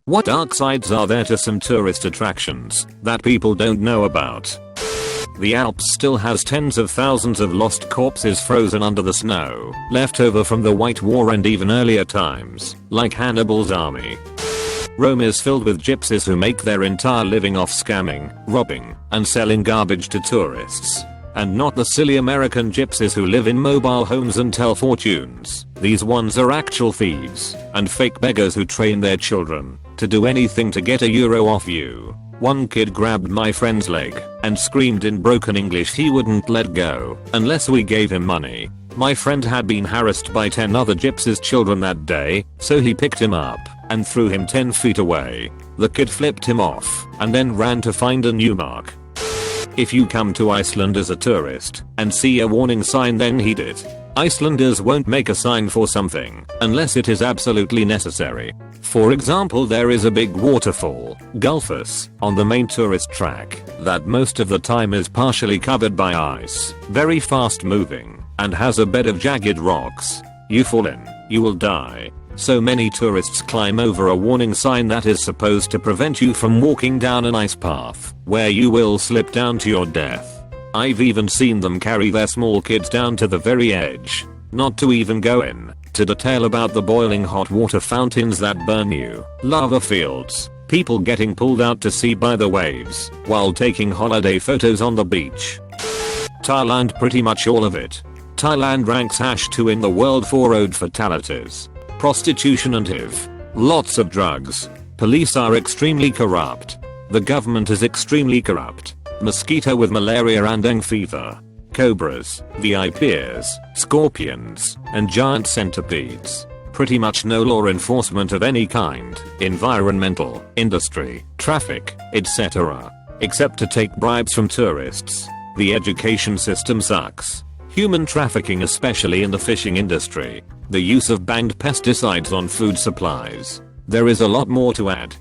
What dark sides are there to some tourist attractions that people don't know about? The Alps still has tens of thousands of lost corpses frozen under the snow, left over from the White War and even earlier times, like Hannibal's army. Rome is filled with gypsies who make their entire living off scamming, robbing, and selling garbage to tourists. And not the silly American gypsies who live in mobile homes and tell fortunes. These ones are actual thieves and fake beggars who train their children to do anything to get €1 off you. One kid grabbed my friend's leg and screamed in broken English he wouldn't let go unless we gave him money. My friend had been harassed by 10 other gypsies' children that day, so he picked him up and threw him 10 feet away. The kid flipped him off and then ran to find a new mark. If you come to Iceland as a tourist and see a warning sign, then heed it. Icelanders won't make a sign for something unless it is absolutely necessary. For example, there is a big waterfall, Gullfoss, on the main tourist track that most of the time is partially covered by ice, very fast moving, and has a bed of jagged rocks. You fall in, you will die. So many tourists climb over a warning sign that is supposed to prevent you from walking down an ice path where you will slip down to your death. I've even seen them carry their small kids down to the very edge, not to even go in, to detail about the boiling hot water fountains that burn you, lava fields, people getting pulled out to sea by the waves while taking holiday photos on the beach. Thailand, pretty much all of it. Thailand ranks #2 in the world for road fatalities. Prostitution and HIV. Lots of drugs. Police are extremely corrupt. The government is extremely corrupt. Mosquito with malaria and dengue fever. Cobras, VIPs, scorpions, and giant centipedes. Pretty much no law enforcement of any kind, environmental, industry, traffic, etc. Except to take bribes from tourists. The education system sucks. Human trafficking, especially in the fishing industry. The use of banned pesticides on food supplies. There is a lot more to add.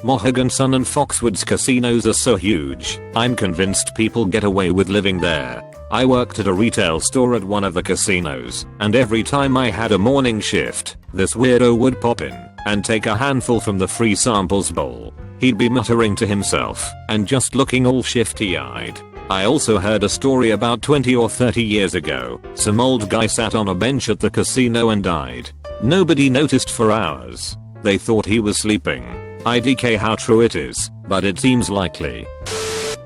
Mohegan Sun and Foxwoods casinos are so huge, I'm convinced people get away with living there. I worked at a retail store at one of the casinos, and every time I had a morning shift, this weirdo would pop in and take a handful from the free samples bowl. He'd be muttering to himself and just looking all shifty-eyed. I also heard a story about 20 or 30 years ago. Some old guy sat on a bench at the casino and died. Nobody noticed for hours. They thought he was sleeping. IDK how true it is, but it seems likely.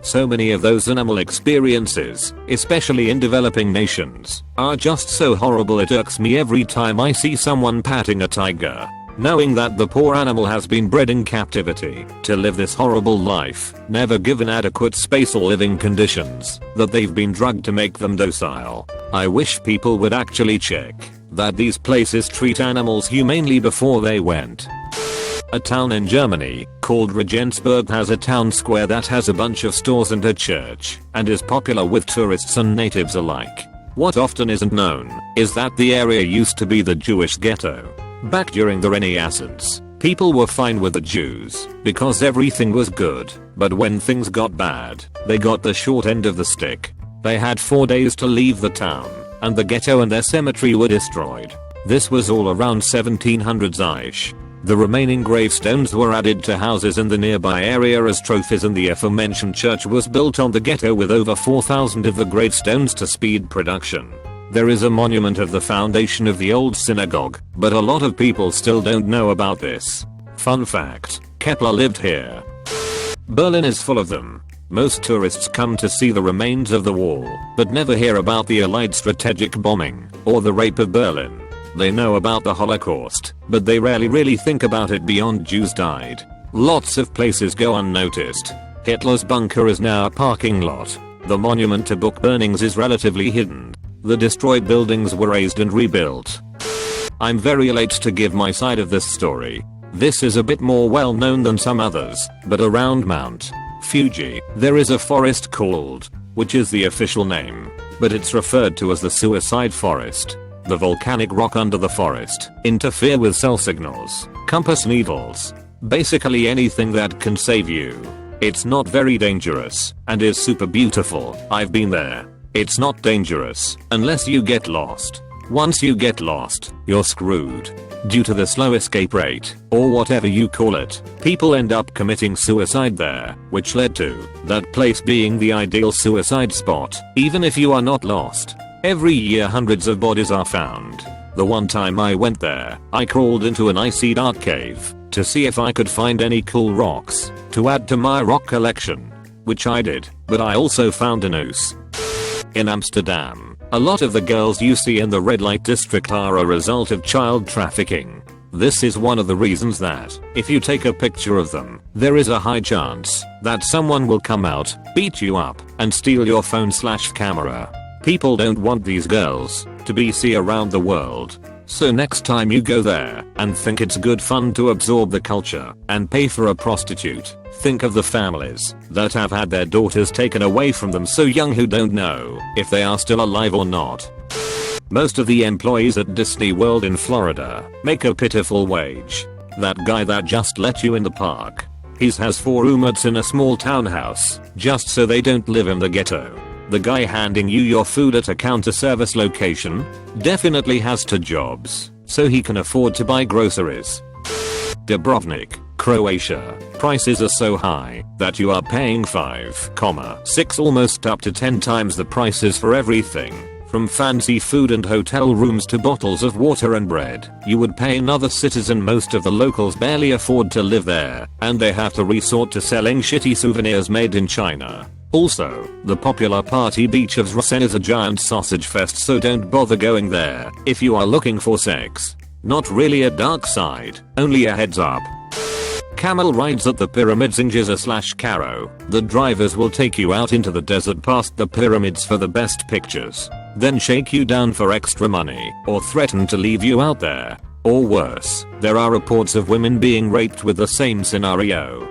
So many of those animal experiences, especially in developing nations, are just so horrible it irks me every time I see someone patting a tiger. Knowing that the poor animal has been bred in captivity to live this horrible life, never given adequate space or living conditions, that they've been drugged to make them docile. I wish people would actually check that these places treat animals humanely before they went. A town in Germany called Regensburg has a town square that has a bunch of stores and a church, and is popular with tourists and natives alike. What often isn't known is that the area used to be the Jewish ghetto. Back during the Renaissance, people were fine with the Jews because everything was good, but when things got bad, they got the short end of the stick. They had 4 days to leave the town, and the ghetto and their cemetery were destroyed. This was all around 1700s-ish. The remaining gravestones were added to houses in the nearby area as trophies, and the aforementioned church was built on the ghetto with over 4,000 of the gravestones to speed production. There is a monument of the foundation of the old synagogue, but a lot of people still don't know about this. Fun fact, Kepler lived here. Berlin is full of them. Most tourists come to see the remains of the wall, but never hear about the Allied strategic bombing, or the rape of Berlin. They know about the Holocaust, but they rarely really think about it beyond Jews died. Lots of places go unnoticed. Hitler's bunker is now a parking lot. The monument to book burnings is relatively hidden. The destroyed buildings were razed and rebuilt. I'm very late to give my side of this story. This is a bit more well known than some others, but around Mount Fuji, there is a forest called, which is the official name, but it's referred to as the Suicide Forest. The volcanic rock under the forest interfere with cell signals, compass needles, basically anything that can save you. It's not very dangerous and is super beautiful. I've been there. It's not dangerous unless you get lost. Once you get lost, you're screwed. Due to the slow escape rate, or whatever you call it, people end up committing suicide there, which led to that place being the ideal suicide spot, even if you are not lost. Every year hundreds of bodies are found. The one time I went there, I crawled into an icy dark cave to see if I could find any cool rocks to add to my rock collection, which I did, but I also found a noose. In Amsterdam, a lot of the girls you see in the red light district are a result of child trafficking. This is one of the reasons that, if you take a picture of them, there is a high chance that someone will come out, beat you up, and steal your phone/camera. People don't want these girls to be seen around the world. So next time you go there and think it's good fun to absorb the culture and pay for a prostitute, think of the families that have had their daughters taken away from them so young who don't know if they are still alive or not. Most of the employees at Disney World in Florida make a pitiful wage. That guy that just let you in the park, he has 4 roommates in a small townhouse just so they don't live in the ghetto. The guy handing you your food at a counter service location definitely has 2 jobs, so he can afford to buy groceries. Dubrovnik, Croatia. Prices are so high that you are paying 5,6 almost up to 10 times the prices for everything. From fancy food and hotel rooms to bottles of water and bread, you would pay another citizen. Most of the locals barely afford to live there, and they have to resort to selling shitty souvenirs made in China. Also, the popular party beach of Zresen is a giant sausage fest, so don't bother going there if you are looking for sex. Not really a dark side, only a heads up. Camel rides at the pyramids in Giza/Cairo. The drivers will take you out into the desert past the pyramids for the best pictures, then shake you down for extra money or threaten to leave you out there. Or worse, there are reports of women being raped with the same scenario.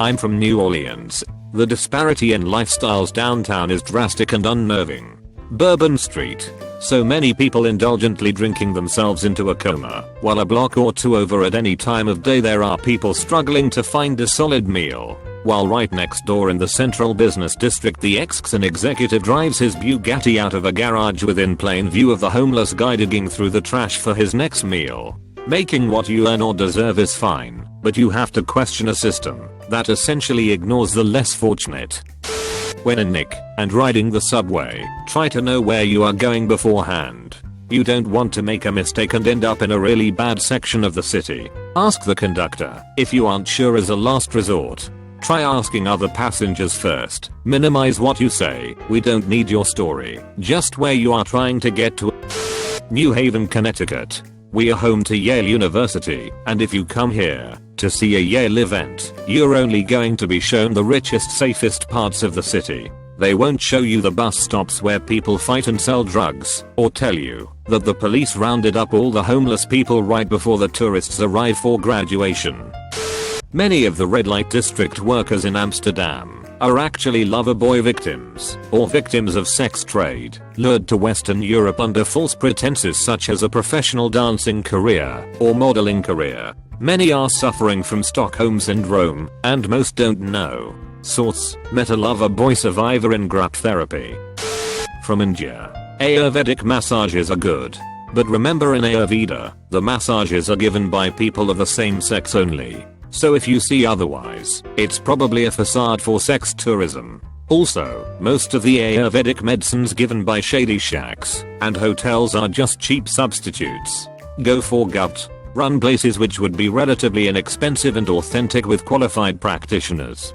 I'm from New Orleans. The disparity in lifestyles downtown is drastic and unnerving. Bourbon Street. So many people indulgently drinking themselves into a coma, while a block or 2 over at any time of day there are people struggling to find a solid meal. While right next door in the central business district the ex-con executive drives his Bugatti out of a garage within plain view of the homeless guy digging through the trash for his next meal. Making what you earn or deserve is fine, but you have to question a system that essentially ignores the less fortunate. When in Nick and riding the subway, try to know where you are going beforehand. You don't want to make a mistake and end up in a really bad section of the city. Ask the conductor if you aren't sure as a last resort. Try asking other passengers first. Minimize what you say. We don't need your story, just where you are trying to get to. New Haven, Connecticut. We are home to Yale University, and if you come here to see a Yale event, you're only going to be shown the richest, safest parts of the city. They won't show you the bus stops where people fight and sell drugs, or tell you that the police rounded up all the homeless people right before the tourists arrive for graduation. Many of the red light district workers in Amsterdam are actually lover boy victims, or victims of sex trade, lured to Western Europe under false pretenses such as a professional dancing career or modeling career. Many are suffering from Stockholm Syndrome, and most don't know. Source: met a lover boy survivor in group therapy. From India. Ayurvedic massages are good. But remember, in Ayurveda, the massages are given by people of the same sex only. So if you see otherwise, it's probably a facade for sex tourism. Also, most of the Ayurvedic medicines given by shady shacks and hotels are just cheap substitutes. Go for gut-run places which would be relatively inexpensive and authentic with qualified practitioners.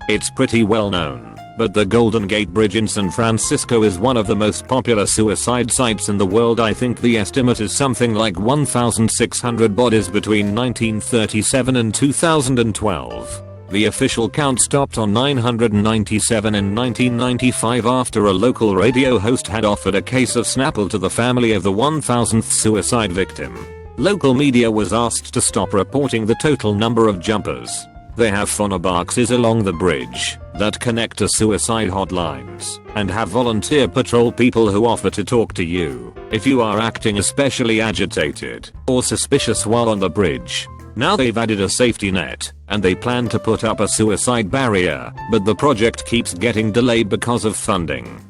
It's pretty well known, but the Golden Gate Bridge in San Francisco is one of the most popular suicide sites in the world. I think the estimate is something like 1,600 bodies between 1937 and 2012. The official count stopped on 997 in 1995 after a local radio host had offered a case of Snapple to the family of the 1,000th suicide victim. Local media was asked to stop reporting the total number of jumpers. They have phone boxes along the bridge that connect to suicide hotlines and have volunteer patrol people who offer to talk to you if you are acting especially agitated or suspicious while on the bridge. Now they've added a safety net and they plan to put up a suicide barrier, but the project keeps getting delayed because of funding.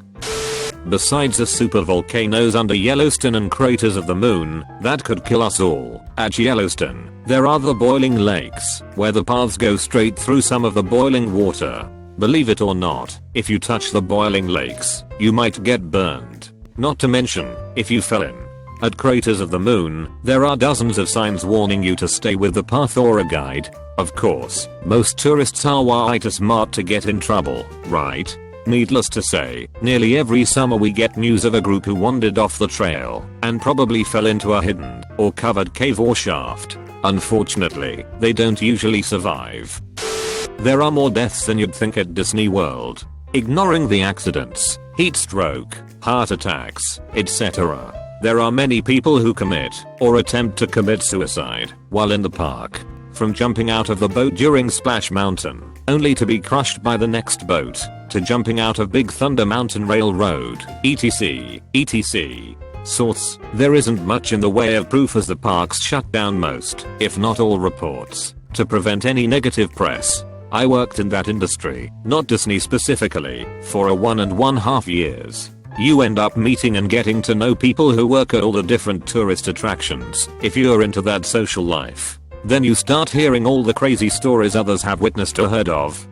Besides the supervolcanoes under Yellowstone and craters of the moon that could kill us all, at Yellowstone, there are the boiling lakes, where the paths go straight through some of the boiling water. Believe it or not, if you touch the boiling lakes, you might get burned. Not to mention, if you fell in. At craters of the moon, there are dozens of signs warning you to stay with the path or a guide. Of course, most tourists are way too smart to get in trouble, right? Needless to say, nearly every summer we get news of a group who wandered off the trail and probably fell into a hidden or covered cave or shaft. Unfortunately, they don't usually survive. There are more deaths than you'd think at Disney World. Ignoring the accidents, heat stroke, heart attacks, etc. There are many people who commit or attempt to commit suicide while in the park. From jumping out of the boat during Splash Mountain, only to be crushed by the next boat, to jumping out of Big Thunder Mountain Railroad, etc. Source: there isn't much in the way of proof as the parks shut down most, if not all reports, to prevent any negative press. I worked in that industry, not Disney specifically, for 1.5 years. You end up meeting and getting to know people who work at all the different tourist attractions, if you're into that social life. Then you start hearing all the crazy stories others have witnessed or heard of.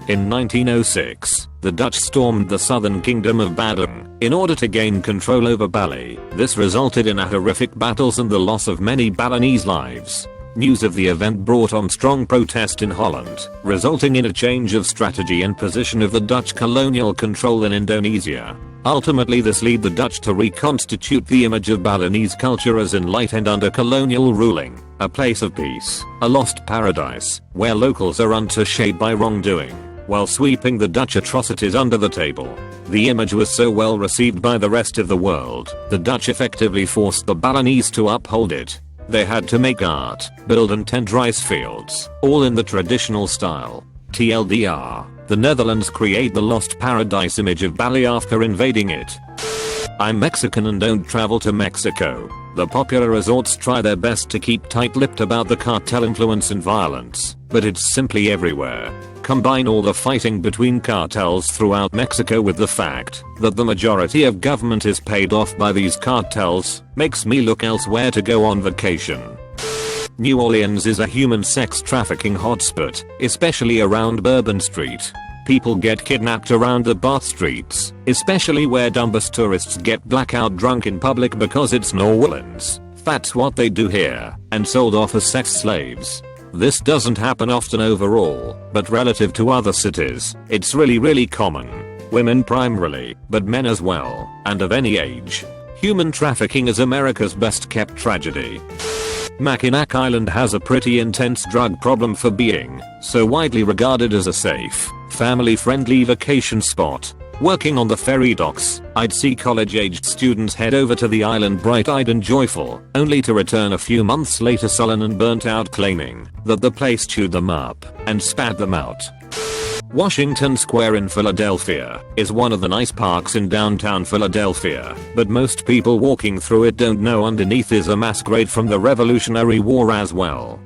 In 1906, the Dutch stormed the southern kingdom of Baden in order to gain control over Bali. This resulted in horrific battles and the loss of many Balinese lives. News of the event brought on strong protest in Holland, resulting in a change of strategy and position of the Dutch colonial control in Indonesia. Ultimately, this led the Dutch to reconstitute the image of Balinese culture as enlightened under colonial ruling, a place of peace, a lost paradise, where locals are untouched by wrongdoing, while sweeping the Dutch atrocities under the table. The image was so well received by the rest of the world, the Dutch effectively forced the Balinese to uphold it. They had to make art, build and tend rice fields, all in the traditional style. TLDR, the Netherlands create the lost paradise image of Bali after invading it. I'm Mexican and don't travel to Mexico. The popular resorts try their best to keep tight-lipped about the cartel influence and violence, but it's simply everywhere. Combine all the fighting between cartels throughout Mexico with the fact that the majority of government is paid off by these cartels, makes me look elsewhere to go on vacation. New Orleans is a human sex trafficking hotspot, especially around Bourbon Street. People get kidnapped around the Bath streets, especially where dumbass tourists get blackout drunk in public because it's New Orleans. That's what they do here, and sold off as sex slaves. This doesn't happen often overall, but relative to other cities, it's really common. Women primarily, but men as well, and of any age. Human trafficking is America's best kept tragedy. Mackinac Island has a pretty intense drug problem for being so widely regarded as a safe, family-friendly vacation spot. Working on the ferry docks, I'd see college-aged students head over to the island bright-eyed and joyful, only to return a few months later sullen and burnt out, claiming that the place chewed them up and spat them out. Washington Square in Philadelphia is one of the nice parks in downtown Philadelphia, but most people walking through it don't know underneath is a mass grave from the Revolutionary War as well.